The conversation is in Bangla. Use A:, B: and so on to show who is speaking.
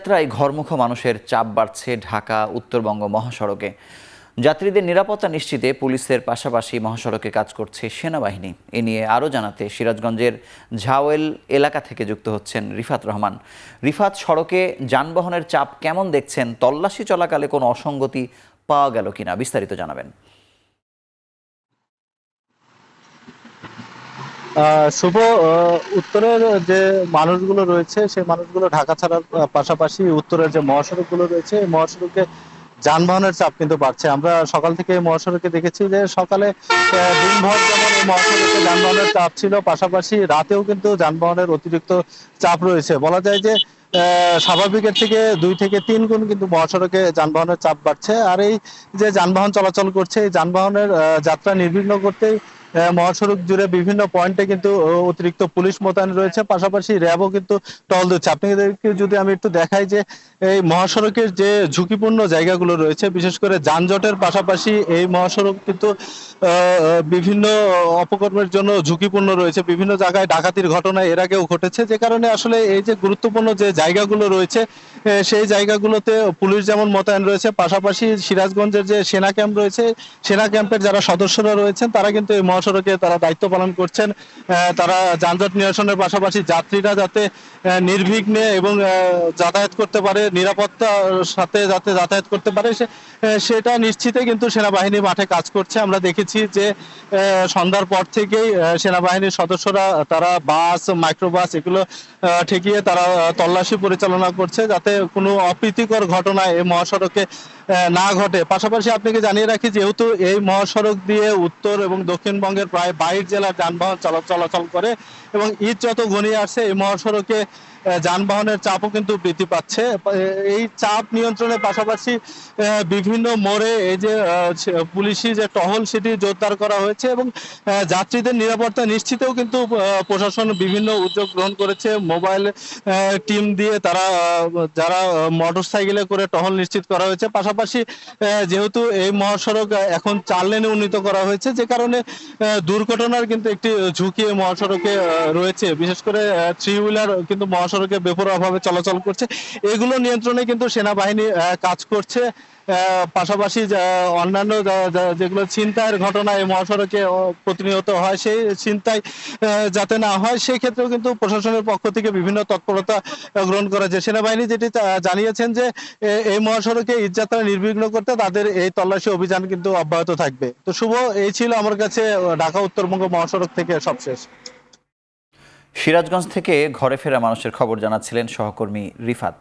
A: যাত্রায় ঘরমুখ মানুষের চাপ বাড়ছে ঢাকা উত্তরবঙ্গ মহাসড়কে। যাত্রীদের নিরাপত্তা নিশ্চিতে পুলিশের পাশাপাশি মহাসড়কে কাজ করছে সেনাবাহিনী। এ নিয়ে আরও জানাতে সিরাজগঞ্জের ঝাওয়েল এলাকা থেকে যুক্ত হচ্ছেন রিফাত রহমান। রিফাত, সড়কে যানবাহনের চাপ কেমন দেখছেন? তল্লাশি চলাকালে কোনো অসঙ্গতি পাওয়া গেল কিনা, বিস্তারিত জানাবেন।
B: শুভ, উত্তরের যে মানুষগুলো রয়েছে সেই মানুষগুলো ঢাকা ছাড়ার পাশাপাশি উত্তরের যে মহাসড়কগুলো রয়েছে এই মহাসড়কে যানবাহনের চাপ কিন্তু বাড়ছে। আমরা সকাল থেকে এই মহাসড়কে দেখেছি যে সকালে দিনভর যেমন এই মহাসড়কে যানবাহনের চাপ ছিল, পাশাপাশি রাতেও কিন্তু যানবাহনের অতিরিক্ত চাপ রয়েছে। বলা যায় যে স্বাভাবিকের থেকে 2 থেকে 3 গুণ কিন্তু মহাসড়কে যানবাহনের চাপ বাড়ছে। আর এই যে যানবাহন চলাচল করছে এই যানবাহনের যাত্রা নির্বিঘ্ন করতেই মহাসড়ক জুড়ে বিভিন্ন পয়েন্টে কিন্তু অতিরিক্ত পুলিশ মোতায়েন রয়েছে, পাশাপাশি র্যাবও কিন্তু টহল দিচ্ছে। আপনাদেরকে যদি আমি একটু দেখাই যে এই মহাসড়কের যে ঝুঁকিপূর্ণ জায়গাগুলো রয়েছে, বিশেষ করে যানজটের পাশাপাশি এই মহাসড়ক কিন্তু বিভিন্ন অপকর্মের জন্য ঝুঁকিপূর্ণ রয়েছে। বিভিন্ন জায়গায় ডাকাতির ঘটনা এর আগেও ঘটেছে, যে কারণে আসলে এই যে গুরুত্বপূর্ণ যে জায়গাগুলো রয়েছে সেই জায়গাগুলোতে পুলিশ যেমন মোতায়েন রয়েছে, পাশাপাশি সিরাজগঞ্জের যে সেনা ক্যাম্প রয়েছে সেনা ক্যাম্পের যারা সদস্যরা রয়েছেন তারা কিন্তু এই মহাসড়কে তারা দায়িত্ব পালন করছেন। তারা যানজট নিরসনের পাশাপাশি যাত্রীরা যাতে নির্বিঘ্নে এবং যাতায়াত করতে পারে, নিরাপত্তার সাথে যাতে যাতায়াত করতে পারে সেটা নিশ্চিতে কিন্তু সেনাবাহিনী মাঠে কাজ করছে। আমরা দেখেছি যে সন্ধ্যার পর থেকেই সেনাবাহিনীর সদস্যরা তারা বাস, মাইক্রোবাস এগুলো ঠেকিয়ে তারা তল্লাশি পরিচালনা করছে যাতে কোনো অপ্রীতিকর ঘটনা এই মহাসড়কে না ঘটে। পাশাপাশি আপনাকে জানিয়ে রাখি, যেহেতু এই মহাসড়ক দিয়ে উত্তর এবং দক্ষিণবঙ্গের প্রায় 22 জেলার যানবাহন চলাচল করে এবং ঈদ যত ঘনিয়ে আসছে এই মহাসড়কে যানবাহনের চাপও কিন্তু বৃদ্ধি পাচ্ছে। এই চাপ নিয়ন্ত্রণের পাশাপাশি বিভিন্ন মোড়ে এই যে পুলিশি যে টহল সেটি জোরদার করা হয়েছে এবং যাত্রীদের নিরাপত্তা নিশ্চিতেও কিন্তু প্রশাসন বিভিন্ন উদ্যোগ গ্রহণ করেছে। মোবাইল টিম দিয়ে তারা যারা মোটরসাইকেলে করে টহল নিশ্চিত করা হয়েছে। পাশাপাশি যেহেতু এই মহাসড়ক এখন 4 লেনে উন্নীত করা হয়েছে, যে কারণে দুর্ঘটনার কিন্তু একটি ঝুঁকি এই মহাসড়কে রয়েছে। বিশেষ করে 3 হুইলার কিন্তু মহাসড়কে বেপরোয়াভাবে চলাচল করছে। এগুলো নিয়ন্ত্রণে কিন্তু সেনাবাহিনী কাজ করছে। পাশাপাশি অন্যান্য যেগুলো ছিনতাইয়ের ঘটনা এই মহাসড়কে প্রতিনিয়ত হয়, সেই ছিনতাই যাতে না হয় সেই ক্ষেত্রেও কিন্তু প্রশাসনের পক্ষ থেকে বিভিন্ন তৎপরতা গ্রহণ করা যায়। সেনাবাহিনী যেটি জানিয়েছেন যে এই মহাসড়কে ঈদযাত্রা নির্বিঘ্ন করতে তাদের এই তল্লাশি অভিযান কিন্তু অব্যাহত থাকবে। তো শুভ, এই ছিল আমার কাছে ঢাকা উত্তরবঙ্গ মহাসড়ক থেকে সবশেষ।
A: সিরাজগঞ্জ থেকে ঘরে ফেরা মানুষের খবর জানাচ্ছিলেন সহকর্মী রিফাত।